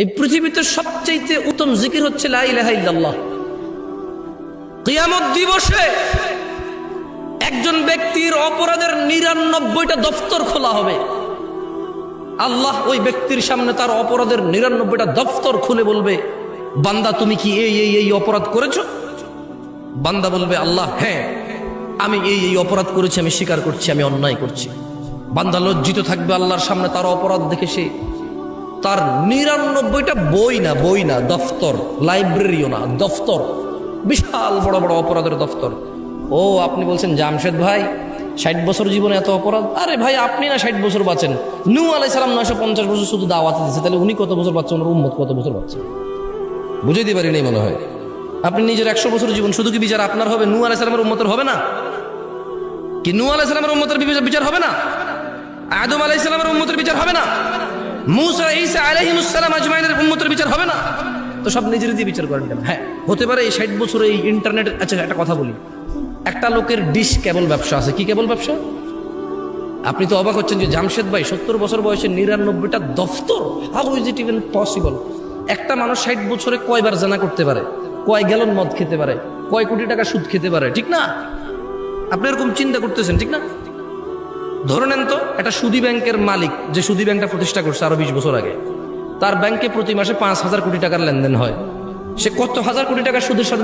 এই পৃথিবীতে সবচেয়ে উত্তম জিকির হচ্ছে লা ইলাহা ইল্লাল্লাহ। কিয়ামত দিবসে একজন ব্যক্তির অপরাধের 99টা দফতর খোলা হবে। আল্লাহ ওই ব্যক্তির সামনে তার অপরাধের 99টা দফতর খুলে বলবে, বান্দা তুমি কি এই অপরাধ করেছো? বান্দা বলবে, আল্লাহ হ্যাঁ, আমি এই অপরাধ করেছি, আমি স্বীকার করছি, আমি অন্যায় করছি। বান্দা লজ্জিত থাকবে আল্লাহর সামনে তার অপরাধ দেখে। সে তার 99টা বই না দফতর, লাইব্রেরিও না, দফতর, বিশাল বড় বড় অপরাধের দফতর। ও আপনি বলছেন জামশেদ ভাই 60 বছর জীবনে এত অপরাধ? আরে ভাই, আপনি না 60 বছর বাঁচেন, নূহ আলাইহিস সালাম 950 বছর শুধু দাওয়াত দিয়েছে, তাহলে উনি কত বছর বাঁচছেন, ওনার উম্মত কত বছর বাঁচছে? বুঝাইতে পারি নাই মনে হয়। আপনি নিজের 100 বছর জীবন, শুধু কি বিচার আপনার হবে? নূহ আলাইহিস সালামের উম্মতের হবে না? কি নূহ আলাইহিস সালামের উম্মতের বিচার হবে না? আদম আলাইহিস সালামের উম্মতের বিচার হবে না? মুসা ঈসা আলাইহিস সালাম আজমাইনের উম্মতের বিচার হবে না? তো সব নিজের দিয়ে বিচার করেন কেন? হ্যাঁ, হতে পারে এই 60 বছরে এই ইন্টারনেট। আচ্ছা একটা কথা বলি, একটা লোকের ডিশ কেবল ব্যবসা আছে। কি কেবল ব্যবসা? আপনি তো অবাক হচ্ছেন যে জামশেদ ভাই 70 বছর বয়সে 99টা দফতর, how is it even possible? একটা মানুষ 60 বছরে কয়বার জানা করতে পারে, কয় গ্যালন মদ খেতে পারে, কয় কোটি টাকা সুদ খেতে পারে, ঠিক না? আপনি এরকম চিন্তা করতেছেন, ঠিক না? ধরে নেন তো একটা সুদী ব্যাংকের মালিক, যে সুদী ব্যাংকটা প্রতিষ্ঠা করছে আরো 20 বছর আগে, তার ব্যাংকে প্রতি মাসে 5,000 কোটি টাকার লেনদেন হয়। সে কত হাজার কোটি টাকা সুদের সাথে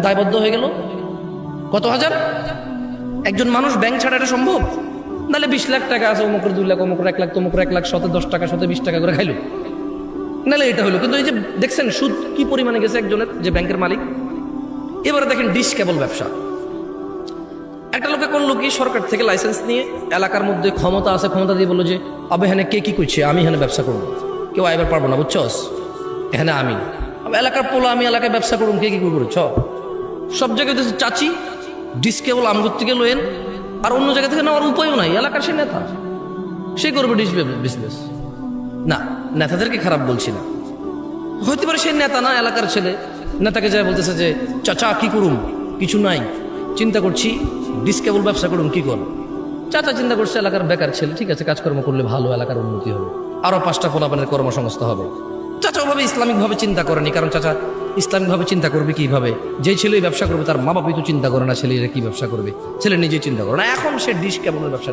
দায়বদ্ধ হয়ে গেল? কত হাজার? একজন মানুষ ব্যাংক ছাড়া এটা সম্ভব? নাহলে 20 লাখ টাকা আছে, অমুকের 2 লাখ, অমুকের 1 লাখ, তমুকের 1 লাখ, শতে 10 টাকা, শতে 20 টাকা করে খাইলো, নাহলে এটা হলো। কিন্তু এই যে দেখছেন সুদ কি পরিমাণে গেছে একজনের, যে ব্যাংকের মালিক। এবারে দেখেন ডিশ কেবল ব্যবসা। একটা লোকে করলো কি, সরকার থেকে লাইসেন্স নিয়ে এলাকার মধ্যে ক্ষমতা আছে, ক্ষমতা দিয়ে বললো যে আবে এখানে কে কি করছে, আমি এখানে ব্যবসা করবো, কেউ আইবার পারবো না, বুঝছস? এখানে আমি এলাকার পোলা, আমি এলাকায় ব্যবসা করুন, কে কি করবো? সব জায়গায় চাচি ডিশ কেবল আমগুর থেকে লোয়েন, আর অন্য জায়গা থেকে নেওয়ার উপায়ও নাই। এলাকার সে নেতা, সে করবে ডিশ বিজনেস। না, নেতাদেরকে খারাপ বলছি না, হইতে পারে সে নেতা না, এলাকার ছেলে। নেতাকে যায় বলতেছে যে চাচা কি করুন? কিছু নাই, চিন্তা করছি ডিশ কেবল ব্যবসা করুন, কি করুন? চাচা চিন্তা করছে এলাকার বেকার ছেলে, ঠিক আছে, কাজকর্ম করলে ভালো, এলাকার উন্নতি হবে, আরো 5টা পোলাপানের কর্মসংস্থান হবে। চাচা ওভাবে ইসলামিকভাবে চিন্তা করেনি, কারণ চাচা ইসলামিকভাবে চিন্তা করবে কিভাবে? যে ছেলে ব্যবসা করবে তার মা বাবাই তো চিন্তা করে না ছেলেরা কি ব্যবসা করবে, ছেলে নিজেই চিন্তা করে না। এখন সে ডিশ কেবলের ব্যবসা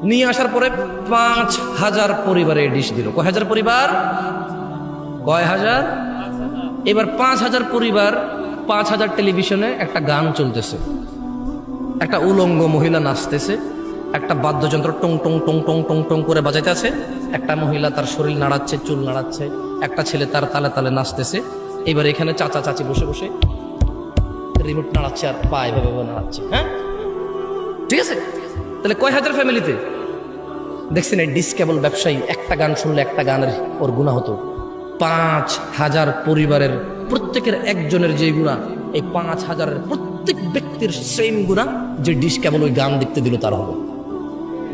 নিয়ে আসার পরে 5,000 পরিবারে ডিশ দিল। কয় হাজার পরিবার? কয় হাজার? এবার 5,000 পরিবার, 5,000 টেলিভিশনে একটা গান চলতেছে, একটা উলঙ্গ মহিলা নাচতেছে, একটা বাদ্যযন্ত্র টং টং টং টং টং টং করে বাজাইতে আছে, একটা মহিলা তার শরীর নাড়াচ্ছে, চুল নাড়াচ্ছে, একটা ছেলে তার তালে তালে নাচতেছে। এবার এখানে চাচা চাচি বসে বসে রিমোট নাড়াচ্ছে আর পা এভাবে নাড়াচ্ছে। হ্যাঁ, ঠিক আছে। তাহলে কয় হাজার ফ্যামিলিতে দেখছেন এই ডিশ কেবল ব্যবসায়ী একটা গান শুনলে একটা গানের ওর গুণা হতো 5,000 পরিবারের প্রত্যেকের একজনের যে গুণা, এই 5,000-এর প্রত্যেক ব্যক্তির সেম গুণা যে ডিশ কেবল ওই গান দেখতে দিল তার হবে।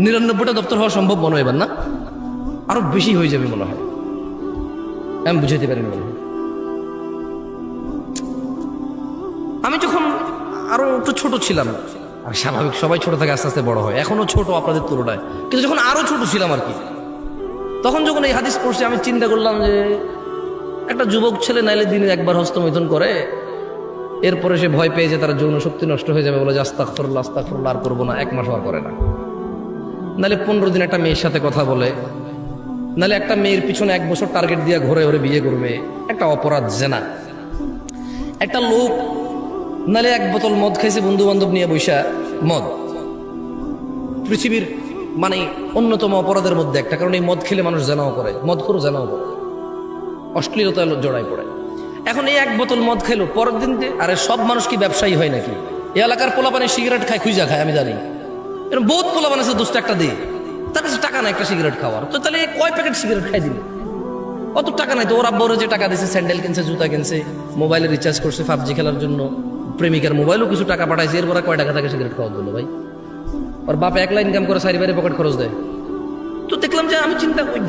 99টা দপ্তর হওয়া সম্ভব মনে হয়? এবার না, আরো বেশি হয়ে যাবে মনে হয়। আমি বুঝাইতে পারিনি মনে হয়। আমি যখন আরো একটু ছোট ছিলাম, আর স্বাভাবিক সবাই ছোট থেকে আস্তে আস্তে বড় হয়, এখনো ছোট আপনাদের তুলনায়, কিন্তু যখন আরো ছোট ছিলাম আর কি, তখন যখন এই হাদিস পড়ছি আমি চিন্তা করলাম যে একটা যুবক ছেলে নাইলে দিনে একবার হস্তমৈথুন করে, এরপরে সে ভয় পেয়ে যে তার যৌন শক্তি নষ্ট হয়ে যাবে, বলে যে আস্তাগফিরুল্লাহ আস্তাগফিরুল্লাহ, আর করবো না, 1 মাস আর করে না। নাহলে 15 দিন একটা মেয়ের সাথে কথা বলে, নাহলে একটা মেয়ের পিছনে 1 বছর টার্গেট দিয়ে ঘরে ঘরে বিয়ে করবে, একটা অপরাধ জেনা। একটা লোক নাহলে 1 বোতল মদ খাইছে বন্ধু বান্ধব নিয়ে বৈশা, মদ পৃথিবীর মানে অন্যতম অপরাধের মধ্যে একটা, কারণ এই মদ খেলে মানুষ জানাও করে, মদখোর জানাও করে, অশ্লীলতা জড়াই পড়ে। এখন এই 1 বোতল মদ খাইলো, পরের দিন আরে সব মানুষ কি ব্যবসায়ী হয় নাকি? এই এলাকার পোলাপানে সিগারেট খায়, খুঁজা খায়, আমি জানি এরকম বহুত পোলাপান আছে, দোস্ত একটা দিয়ে, তার কাছে টাকা নাই একটা সিগারেট খাওয়ার, তো তাহলে কয় প্যাকেট সিগারেট খাই দিল? অত টাকা নাই তো, ওর আব্বা ওরা যে টাকা দিয়েছে, স্যান্ডেল কিনছে, জুতা কিনছে, মোবাইলে রিচার্জ করছে, পাবজি খেলার জন্য, প্রেমিকার মোবাইলও কিছু টাকা পাঠাইছে, এরপরে কয় টাকা থাকে সিগারেট খাওয়া দিল? ভাই, ওর বাপ একলা ইনকাম করে, সারি বাইরে পকেট খরচ দেয়। তো দেখলাম যে আমি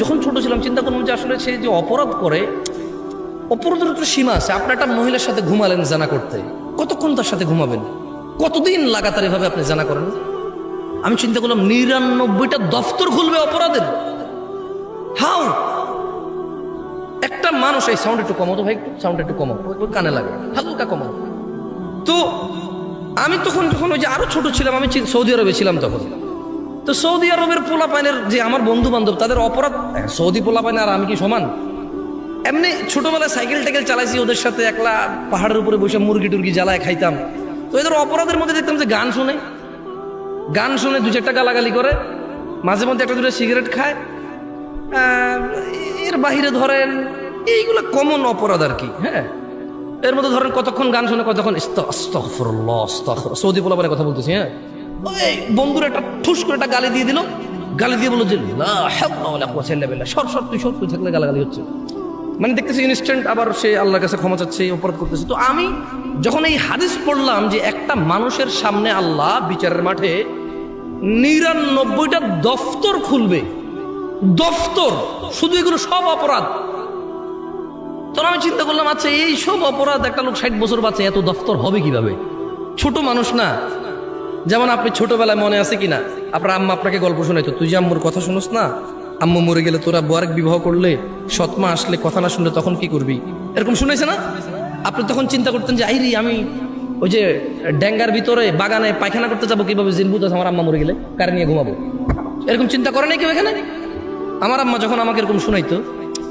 যখন ছোট ছিলাম চিন্তা করলাম যে আসলে সে যে অপরাধ করে, অপরাধের তো সীমা আছে। আপনি একটা মহিলার সাথে ঘুমালেন জানা করতে, কতক্ষণ তার সাথে ঘুমাবেন? কতদিন লাগাতার এভাবে আপনি জানা করেন? আমি চিন্তা করলাম 99টা দফতর খুলবে অপরাধের। হাউ একটা মানুষ, এই সাউন্ড একটু কমাও তো ভাই, একটু সাউন্ড একটু কমাও, ওই কানে লাগে, হালকা কমাও। তো আমি তখন যখন ওই যে আরো ছোট ছিলাম, আমি সৌদি আরবে ছিলাম তখন। তো সৌদি আরবের পোলাপাইনের যে আমার বন্ধু বান্ধব, তাদের অপরাধ, সৌদি পোলাপাইন আর আমি কি সমান? এমনি ছোটবেলায় সাইকেল টাইকেল চালাইছি ওদের সাথে, একলা পাহাড়ের উপরে বসে মুরগি টুরগি জ্বালায় খাইতাম। তো এদের অপরাধের মধ্যে দেখতাম যে গান শুনে দু চারটা গালাগালি করে, মাঝে মধ্যে একটা দুটো সিগারেট খায়। এর বাহিরে ধরেন এইগুলো কমন অপরাধ আর কি। হ্যাঁ, এর মধ্যে ধরেন কতক্ষণ গান শুনে, কতক্ষণ আস্তাগফিরুল্লাহ আস্তাগফিরুল্লাহ, সৌদি পোলাপানের কথা বলতেছি। হ্যাঁ, ওই বন্ধুর একটা ঠুস করে একটা গালি দিয়ে দিল, গালি দিয়ে বললো যে লা হাওলা ওয়ালা কুওয়াতা ইল্লা বিল্লাহ, সর তুই থাকলে গালাগালি হচ্ছে। মানে দেখতেছি ইনস্ট্যান্ট আবার সে আল্লাহর কাছে ক্ষমা চাচ্ছে, অপরাধ করতেছে। তো আমি যখন এই হাদিস পড়লাম যে একটা মানুষের সামনে আল্লাহ বিচারের মাঠে 99টা দফতর খুলবে, দফতর, শুধু এগুলো সব অপরাধ। তখন আমি চিন্তা করলাম, আচ্ছা এই সব অপরাধ একটা লোক 60 বছর বাঁচে, এত দফতর হবে কিভাবে? ছোট মানুষ না। যেমন আপনি ছোটবেলায় মনে আছে কিনা, আপনার আম্মা আপনাকে গল্প শোনাইতো, তুই যে আম্মুর কথা শুনোস না, আম্মু মরে গেলে তোরা আরেক বিবাহ করলে, সৎমা আসলে কথা না শুনলে তখন কি করবি, এরকম শুনেছে না? আপনি তখন চিন্তা করতেন যে আইরি আমি ওই যে ড্যাঙ্গার ভিতরে বাগানে পায়খানা করতে যাবো কিভাবে, জিনবুত আছে আমার আম্মা মরে গেলে, কারে নিয়ে ঘুমাবো, এরকম চিন্তা করে নাই কেউ এখানে? আমার আম্মা যখন আমাকে এরকম শোনাইতো,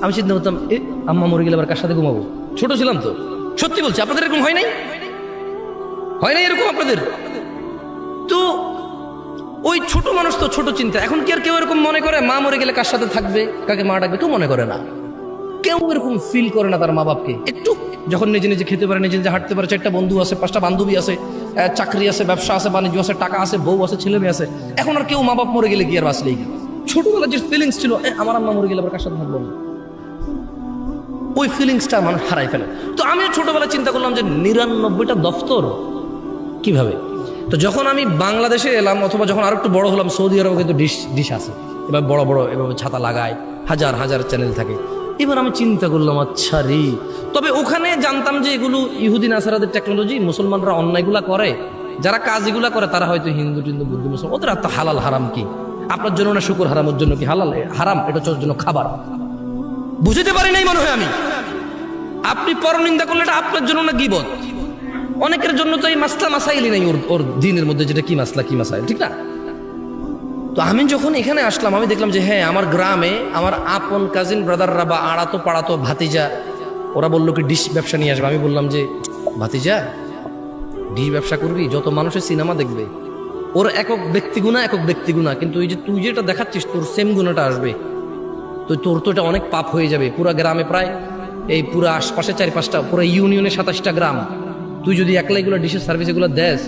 আমি চিন্তা করতাম, আম্মা মরে গেলে আবার কার সাথে ঘুমাবো? ছোট ছিলাম তো। সত্যি বলছি, আপনাদের এরকম হয় নাই এরকম আপনাদের? তো ওই ছোট মানুষ তো ছোট চিন্তা। এখন কি আর কেউ এরকম মনে করে মা মরে গেলে কার সাথে থাকবে, কাকে মা ডাকবে? কেউ মনে করে না, কেউ এরকম ফিল করে না তার মা বাপকে। একটু যখন নিজে নিজে খেতে পারে, নিজে নিজে হাঁটতে পারে, 4টা বন্ধু আছে, 5টা বান্ধবী আছে, চাকরি আছে, ব্যবসা আছে, বাণিজ্য আছে, টাকা আছে, বউ আছে, ছেলে মেয়ে আছে, এখন আর কেউ মা বাপ মরে গেলে কি আর বাঁচলেই? ছোটবেলার যে ফিলিংস ছিল, আমার আম্মা মরে গেলে আবার কার সাথে থাকবো না, ওই ফিলিংসটা মানুষ হারাই ফেলে। তো আমি ছোটবেলায় চিন্তা করলাম যে 99টা দফতর কিভাবে। তো যখন আমি বাংলাদেশে এলাম, অথবা যখন আরো একটু বড় হলাম, সৌদি আরবে কিন্তু ডিশ আছে, এবার বড় বড় এভাবে ছাতা লাগায়, হাজার হাজার চ্যানেল থাকে। এবার আমি চিন্তা করলাম, আচ্ছা রে, তবে ওখানে জানতাম যে এগুলো ইহুদি নাসারাদের টেকনোলজি, মুসলমানরা অন্যায়গুলা করে, যারা কাজ এগুলা করে তারা হয়তো হিন্দু টিন্দু বুদ্ধ মুসলমান, ওদের আর তো হালাল হারাম কি? আপনার জন্য না শুকুর হারাম, ওর জন্য কি হালাল হারাম? এটা হচ্ছে ওর জন্য খাবার। বুঝতে পারি নাই মনে হয় আমি। আপনি পরনিন্দা করলে এটা আপনার জন্য না গীবত? অনেকের জন্য তো এই মাসলা মাসাইলই নাই ওর দিনের মধ্যে, যেটা কি মাসলা কি মাসাইল, ঠিক না? তো আমি যখন এখানে আসলাম, আমি দেখলাম যে হ্যাঁ, আমার গ্রামে আমার আপন কাজিন ব্রাদাররা বা আড়াতো পাড়াতো ভাতিজা, ওরা বললো কি ডিশ ব্যবসা নিয়ে আসবে। আমি বললাম যে ভাতিজা, ডিশ ব্যবসা করবি, যত মানুষের সিনেমা দেখবে, ওর একক ব্যক্তিগুণা, কিন্তু এই যে তুই যেটা দেখাচ্ছিস, তোর সেম গুণাটা আসবে, তো তোর তো এটা অনেক পাপ হয়ে যাবে। পুরা গ্রামে প্রায় এই পুরো আশপাশে 4-5টা, পুরো ইউনিয়নে 27টা গ্রাম, তুই যদি একলা এগুলো ডিশের সার্ভিস এগুলো দেস,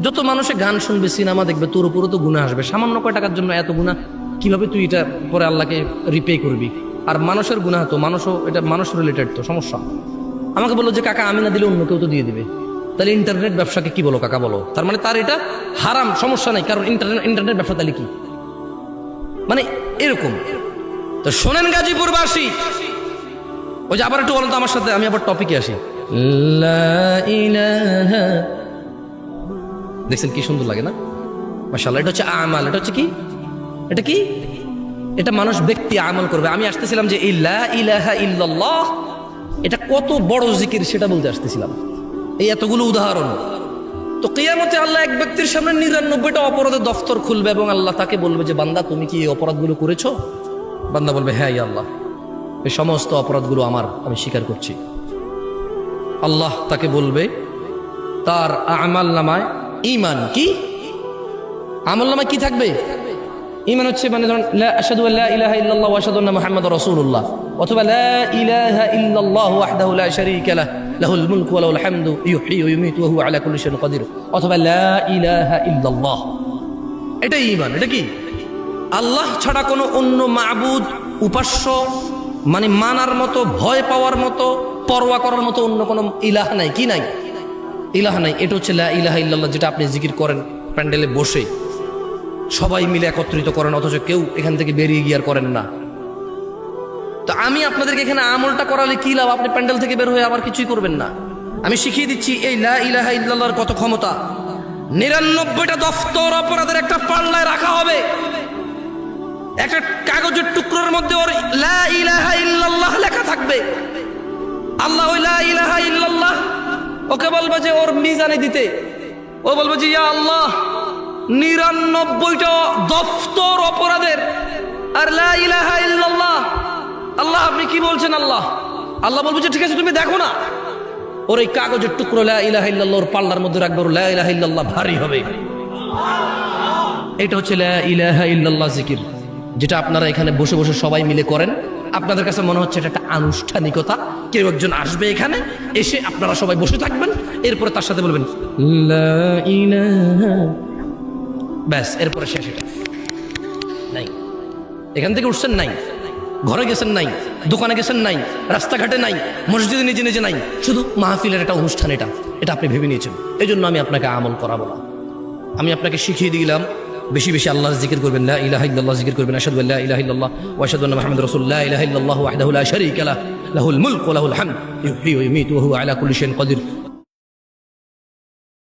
যত মানুষে গান শুনবে, সিনেমা দেখবে, তোর উপরও তো গুনাহ আসবে। সামান্য কয় টাকার জন্য এত গুনাহ, কিভাবে তুই এটা পরে আল্লাহকে রিপে করবি? আর মানুষের গুনাহ তো, এটা মানুষ রিলেটেড তো সমস্যা। আমাকে বললো যে কাকা, আমি না দিলে অন্য কেউ তো দিয়ে দিবে, তাহলে ইন্টারনেট ব্যবসাকে কি বলো কাকা? বলো, তার মানে তার এটা হারাম, সমস্যা নাই, কারণ ইন্টারনেট ব্যবসা তাহলে কি? মানে এরকম। তো শোনেন গাজীপুরবাসী, ওই যে আবার একটু বলেন তো আমার সাথে, আমি আবার টপিকে আসি। দেখছেন কি সুন্দর লাগে না? মাশাআল্লাহ। এটা হচ্ছে আমাল। এটা হচ্ছে কি? এটা মানুষ ব্যক্তি আমল করবে। আমি আসতেছিলাম যে লা ইলাহা ইল্লাল্লাহ এটা কত বড় জিকির সেটা বলতে আসতেছিলাম, এই এতগুলো উদাহরণ। তো কিয়ামতে আল্লাহ এক ব্যক্তির সামনে 99টা অপরাধের দফতর খুলবে এবং আল্লাহ তাকে বলবে যে বান্দা, তুমি কি এই অপরাধগুলো করেছো? বান্দা বলবে হ্যাঁ ইয়া আল্লাহ, এই সমস্ত অপরাধগুলো আমার, আমি স্বীকার করছি। আল্লাহ তাকে বলবে তার আমাল নামায় ঈমান, কি আমল নামায় কি থাকবে? ঈমান হচ্ছে মানে ধরুন আশহাদু আল্লা ইলাহা ইল্লাল্লাহ ওয়া আশহাদু আন্না মুহাম্মাদুর রাসূলুল্লাহ, অথবা লা ইলাহা ইল্লাল্লাহ ওয়াহদাহু লা শারীকা লাহু লাহুল মুলকু ওয়া লাহুল হামদু ইউহয়ী ওয়া ইউমীতু ওয়া হুয়া আলা কুল্লি শাইইন কাদির, অথবা লা ইলাহা ইল্লাল্লাহ। এটাই ঈমান। এটা কি? আল্লাহ ছাড়া কোনো অন্য মাবুদ, উপাস্য, মানে মানার মতো, ভয় পাওয়ার মতো, পরোয়া করার মতো অন্য কোনো ইলাহ নাই। কি নাই? ইলাহ নাই। এটা হচ্ছে লা ইলাহা ইল্লাল্লাহ, যেটা আপনি জিকির করেন প্যান্ডেলে বসে, সবাই মিলে একত্রিত করেন, অথচ কেউ এখান থেকে বেরিয়ে গিয়ে আর করেন না। তো আমি আপনাদেরকে এখানে আমলটা করালে কি লাভ? আপনি প্যান্ডেল থেকে বের হয়ে আবার কিছুই করবেন না। আমি শিখিয়ে দিচ্ছি এই লা ইলাহা ইল্লাল্লাহর কত ক্ষমতা। 99টা দফতর অপরাধের একটা পাল্লায় রাখা হবে, একটা কাগজের টুকরোর মধ্যে ওর লা ইলাহা ইল্লাল্লাহ লেখা থাকবে। ওকে বলবে যে ওর মিজানে দিতে, ও বলবে যে ইয়া আল্লাহ 99টা দফতর অপরাধের আর লা ইলাহা ইল্লাল্লাহ। আল্লাহ আপনি কি বলছেন? আল্লাহ আল্লাহ বলবে যে ঠিক আছে তুমি দেখো না। ওর এই কাগজের টুকরো লা ইলাহা ইল্লাল্লাহ ওর পাল্লার মধ্যে রাখবে, ওর লা ইলাহা ইল্লাল্লাহ ভারী হবে। এটা হচ্ছে লা ইলাহা ইল্লাল্লাহ জিকির, যেটা আপনারা এখানে বসে বসে সবাই মিলে করেন। আপনাদের কাছে মনে হচ্ছে এটা একটা আনুষ্ঠানিকতা, কেউ একজন আসবে এখানে, এসে আপনারা সবাই বসে থাকবেন, এরপরে তার সাথে বলবেন লা ইলাহা, ব্যাস, এরপরে শেষ। এটা নাই। এখান থেকে উঠছেন নাই, ঘরে গেছেন নাই, দোকানে গেছেন নাই, রাস্তাঘাটে নাই, মসজিদে নিজে নিজে নাই, শুধু মাহফিলের একটা অনুষ্ঠান। এটা আপনি ভেবে নিয়েছেন। এই জন্য আমি আপনাকে আমল করাবো না, আমি আপনাকে শিখিয়ে দিলাম বেশি বেশি আল্লাহর জিকির করবেন, লা ইলাহা ইল্লাল্লাহ জিকির করবেন, আশহাদু আল্লা ইলাহা ইল্লাল্লাহ ওয়া আশহাদু আন্না মুহাম্মাদার রাসূলুল্লাহ, লা ইলাহা ইল্লাল্লাহু ওয়াহদাহু লা শারীকা লাহু, লাহুল মুলকু ওয়া লাহুল হামদ, ইউহয়ী ওয়া ইউমীতু ওয়া হুয়া আলা কুল্লি শাইইন কাদির।